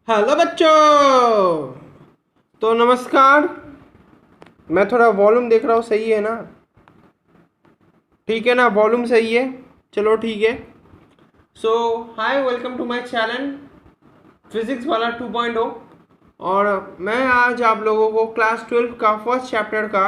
Hello बच्चों। तो नमस्कार। मैं थोड़ा वॉल्यूम देख रहा हूँ, सही है ना? ठीक है ना, वॉल्यूम सही है। चलो ठीक है। So hi, welcome to my channel physics वाला 2.0। और मैं आज आप लोगों को क्लास 12 का फर्स्ट चैप्टर का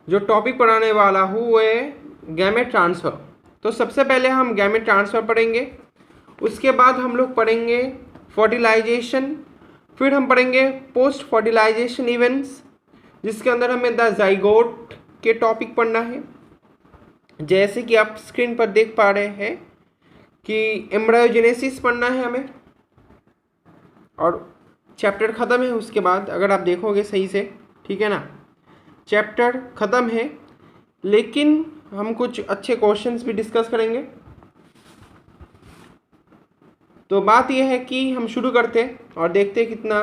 जो टॉपिक पढ़ाने वाला हूँ वो है गैमेट ट्रांसफ़र। तो सबसे पहले हम गैमेट ट्रांसफ़र पढ़ेंगे, उसके बाद हम लोग पढ़ेंगे फर्टिलाइजेशन, फिर हम पढ़ेंगे पोस्ट फर्टिलाइजेशन इवेंट्स, जिसके अंदर हमें द जाइगोट के टॉपिक पढ़ना है। जैसे कि आप स्क्रीन पर देख पा रहे हैं कि एम्ब्रायोजेनेसिस पढ़ना है हमें, और चैप्टर ख़त्म है उसके बाद, अगर आप देखोगे सही से। ठीक है ना, चैप्टर ख़त्म है, लेकिन हम कुछ अच्छे क्वेश्चंस भी डिस्कस करेंगे। तो बात यह है कि हम शुरू करते और देखते कितना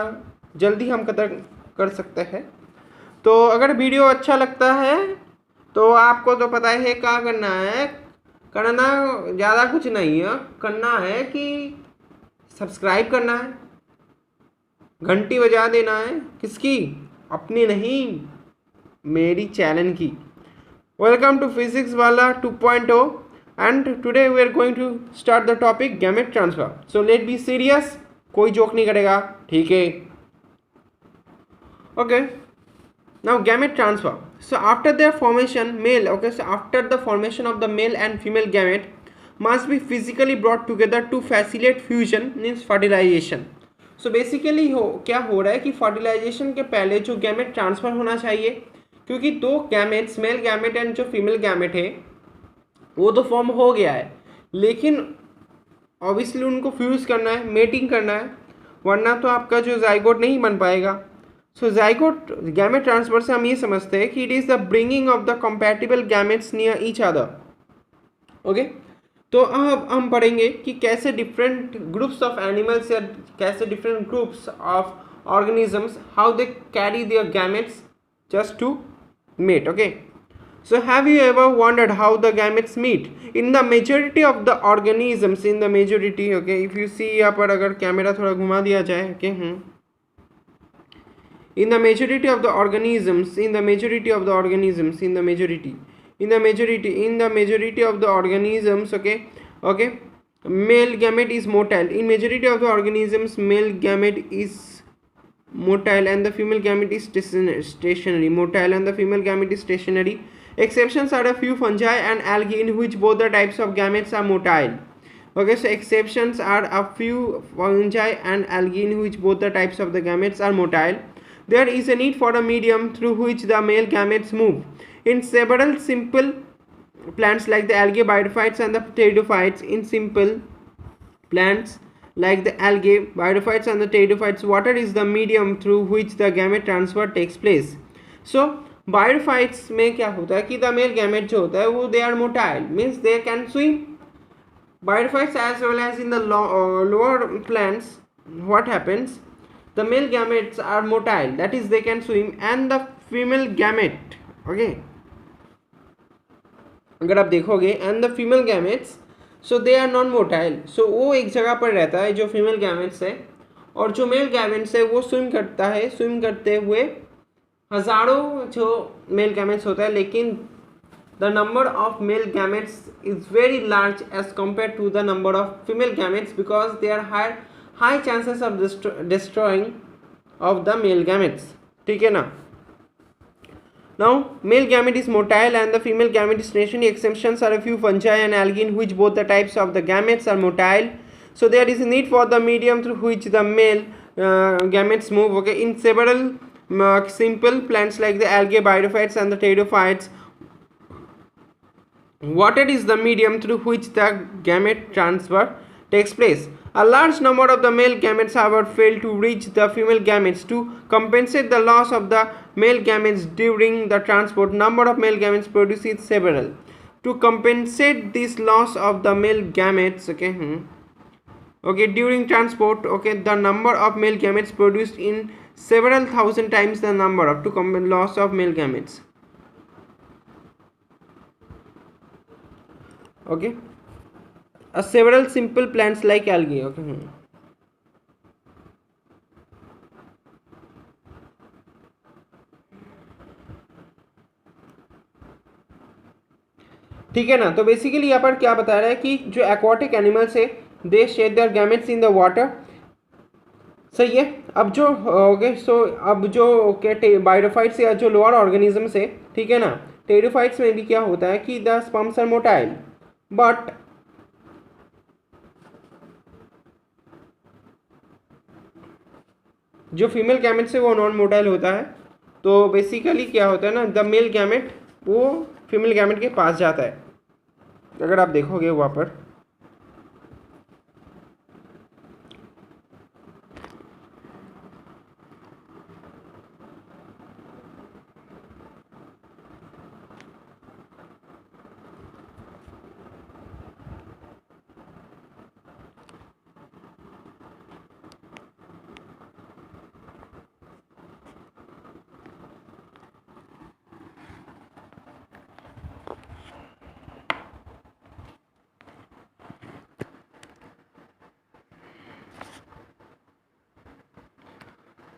जल्दी हम खत्म कर सकते हैं। तो अगर वीडियो अच्छा लगता है तो आपको तो पता ही है क्या करना है। करना ज़्यादा कुछ नहीं है, करना है कि सब्सक्राइब करना है, घंटी बजा देना है। किसकी? अपनी नहीं, मेरी चैनल की। वेलकम टू फिजिक्स वाला 2.0 and today we are going to start the topic gamete transfer. So let be serious, कोई जोक नहीं करेगा, ठीक है? Okay. Now gamete transfer. So after their formation, male, okay, so after the formation of the male and female gamete must be physically brought together to facilitate fusion, means fertilization. So basically क्या हो रहा है कि fertilization के पहले जो gamete transfer होना चाहिए, क्योंकि दो gametes, मेल गैमेट एंड जो फीमेल गैमेट है वो तो फॉर्म हो गया है, लेकिन ऑब्वियसली उनको फ्यूज़ करना है, मेटिंग करना है, वरना तो आपका जो जाइगोट नहीं बन पाएगा। सो जाइगोट गैमेट ट्रांसफर से हम ये समझते हैं कि it is the bringing of the compatible gametes near each other. Okay, तो अब हम पढ़ेंगे कि कैसे डिफरेंट ग्रुप्स ऑफ एनिमल्स या कैसे different groups of organisms how they carry their gametes just to mate. Okay, so have you ever wondered how the gametes meet? In the majority of the organisms, in the majority, okay, if you see यहाँ पर अगर camera थोड़ा घुमा दिया जाए, okay, in the majority of the organisms, in the majority of the organisms, in the majority, in the majority, in the majority of the organisms, okay, okay, male gamete is motile. In majority of the organisms, male gamete is motile and the female gamete is stationary. Motile and the female gamete is stationary. Exceptions are a few fungi and algae in which both the types of gametes are motile. Okay, so exceptions are a few fungi and algae in which both the types of the gametes are motile. There is a need for a medium through which the male gametes move. In several simple plants like the algae, biotophytes and the pteridophytes, in simple plants like the algae, biotophytes and the pteridophytes, water is the medium through which the gamete transfer takes place. So biotophytes में क्या होता है कि the male gamete जो होता है वो they are motile, means they can swim. Biotophytes as well as in the lower plants, what happens? The male gametes are motile, that is they can swim, and the female gamete, okay, अगर आप देखोगे and the female gametes, so they are non motile, so वो एक जगह पर रहता है जो फीमेल गैमेट्स है, और जो मेल गैमेट्स है वो स्विम करता है, स्विम करते हुए हज़ारों जो मेल गैमेट्स होता है, लेकिन the number of male gametes is very large as compare to the number of female gametes because they are high chances of destroying of the male gametes. ठीक है ना? Now, male gamete is motile and the female gamete is stationary. Exceptions are a few fungi and algae in which both the types of the gametes are motile. So there is a need for the medium through which the male gametes move. Okay, in several simple plants like the algae, biotophytes and the pteridophytes, water is the medium through which the gamete transfer takes place. A large number of the male gametes, however, fail to reach the female gametes. To compensate the loss of the male gametes during the transport, number of male gametes produced is several. To compensate this loss of the male gametes, okay, during transport, okay, the number of male gametes produced in several thousand times the number of loss of male gametes. Okay, several simple plants like algae, okay, ठीक है ना। तो basically यहाँ पर क्या बता रहा है कि जो एक्वाटिक एनिमल्स है they shed their gametes in the water, सही है। अब जो ओके सो अब जो ओके बायोफाइट्स या जो लोअर ऑर्गेनिजम्स है, ठीक है ना, टेरिफाइट्स में भी क्या होता है कि the sperms are motile but जो फीमेल गैमेट्स है वो नॉन मोटाइल होता है। तो बेसिकली क्या होता है ना, द मेल गैमेट वो फीमेल गैमेट के पास जाता है, अगर आप देखोगे वहाँ पर।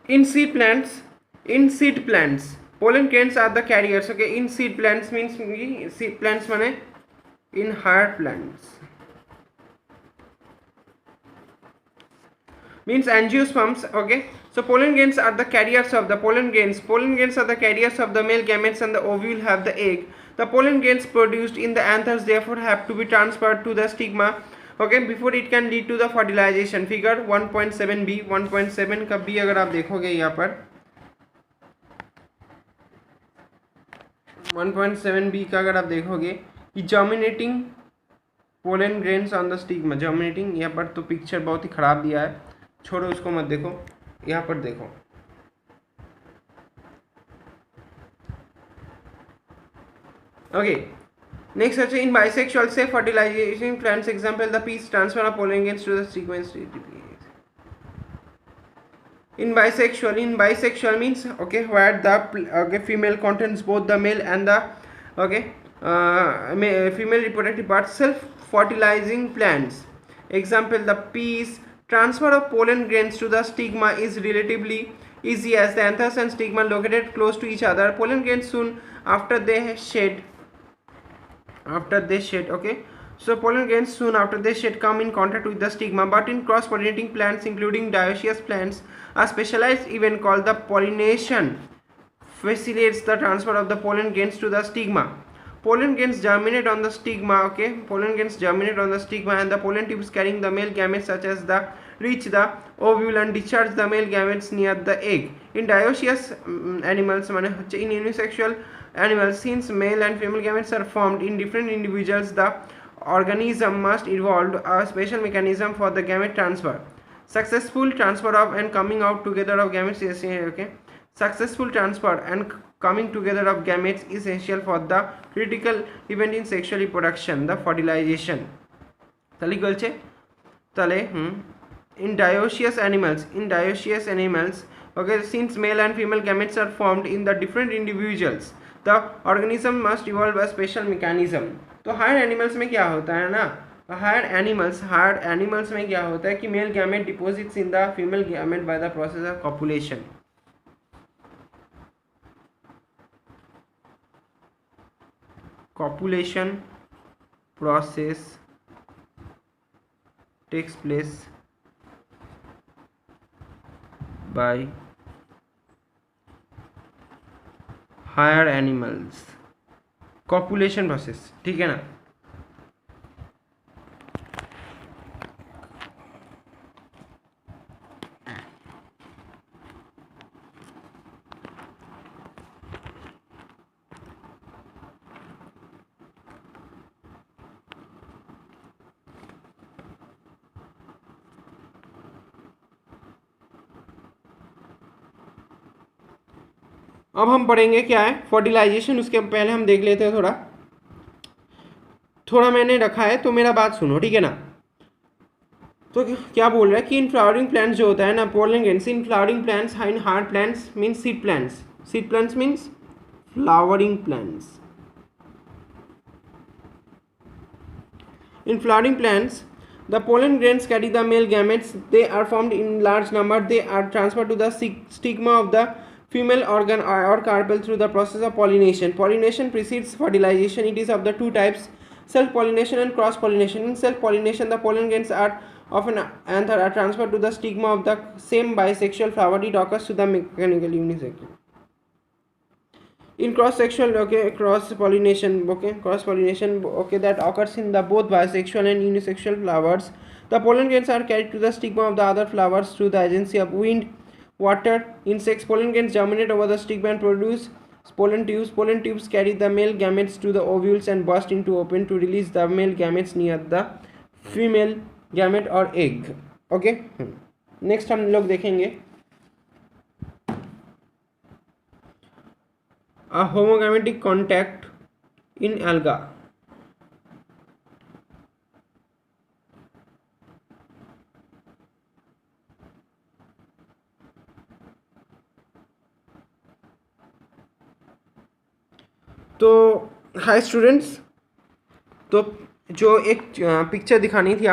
In seed plants pollen grains are the carriers. Okay, in seed plants means seed plants माने in higher plants means angiosperms. Okay, so pollen grains are the carriers of the pollen grains are the carriers of the male gametes and the ovule have the egg. The pollen grains produced in the anthers therefore have to be transferred to the stigma, okay, before it can lead to the fertilization. Figure 1.7b 1.7 का b अगर आप देखोगे यहाँ पर 1.7b का अगर आप देखोगे कि germinating pollen grains on the stigma, germinating, यहाँ पर तो पिक्चर बहुत ही खराब दिया है, छोड़ो उसको मत देखो, यहाँ पर देखो। ओके नेक्स्ट अच्छा, इन बाइसेक्सुअल से fertilisation plants example the piece transfer of pollen grains to the sequence. In bisexual means okay where the female contains both the male and the female reproductive parts. Self fertilizing plants example the peas. Transfer of pollen grains to the stigma is relatively easy as the anthers and stigma located close to each other. Pollen grains soon after they shed okay, so pollen grains soon after they shed come in contact with the stigma, but in cross pollinating plants including dioecious plants, a specialized event called the pollination facilitates the transfer of the pollen grains to the stigma. Pollen grains germinate on the stigma, okay, pollen grains germinate on the stigma and the pollen tubes carrying the male gametes such as the reach the ovule and discharge the male gametes near the egg. In dioecious animals, in unisexual animals, since male and female gametes are formed in different individuals, the organism must evolve a special mechanism for the gamete transfer. Successful transfer of and coming out together of gametes is okay. Successful transfer and coming together of gametes is essential for the critical event in sexual reproduction, the fertilization. তাহলে কি বলছে, তাহলে in dioecious animals, okay, since male and female gametes are formed in the different individuals, the organism must evolve a special mechanism. तो higher animals में क्या होता है ना, हायर एनिमल्स में क्या होता है कि male gamete deposits in the female gamete by the process of copulation. Copulation process takes place by higher animals. Copulation process, ठीक है ना. अब हम पढ़ेंगे क्या है फर्टिलाइजेशन. उसके पहले हम देख लेते हैं थोड़ा मैंने रखा है तो मेरा बात सुनो, ठीक है ना. तो क्या बोल रहा है कि इन फ्लावरिंग प्लांट्स जो होता है ना, pollen grains in flowering plants, in hard plants means seed plants means flowering plants. In flowering plants, the pollen grains carry the male gametes. They are formed in large number. They are transferred to the stigma of the female organ or carpel through the process of pollination. Pollination precedes fertilization. It is of the two types. Self pollination and cross pollination. In self pollination, the pollen grains are of an anther are transferred to the stigma of the same bisexual flower. It occurs to the mechanical unisex. In cross sexual, okay, cross pollination, okay, cross pollination, okay, that occurs in the both bisexual and unisexual flowers. The pollen grains are carried to the stigma of the other flowers through the agency of wind, water, insects. Pollen grains germinate over the stigma and produce pollen tubes. Pollen tubes carry the male gametes to the ovules and burst into open to release the male gametes near the female gamete और egg. Okay, next हम लोग देखेंगे a homogametic contact in alga. तो hi students, तो जो एक picture दिखानी थी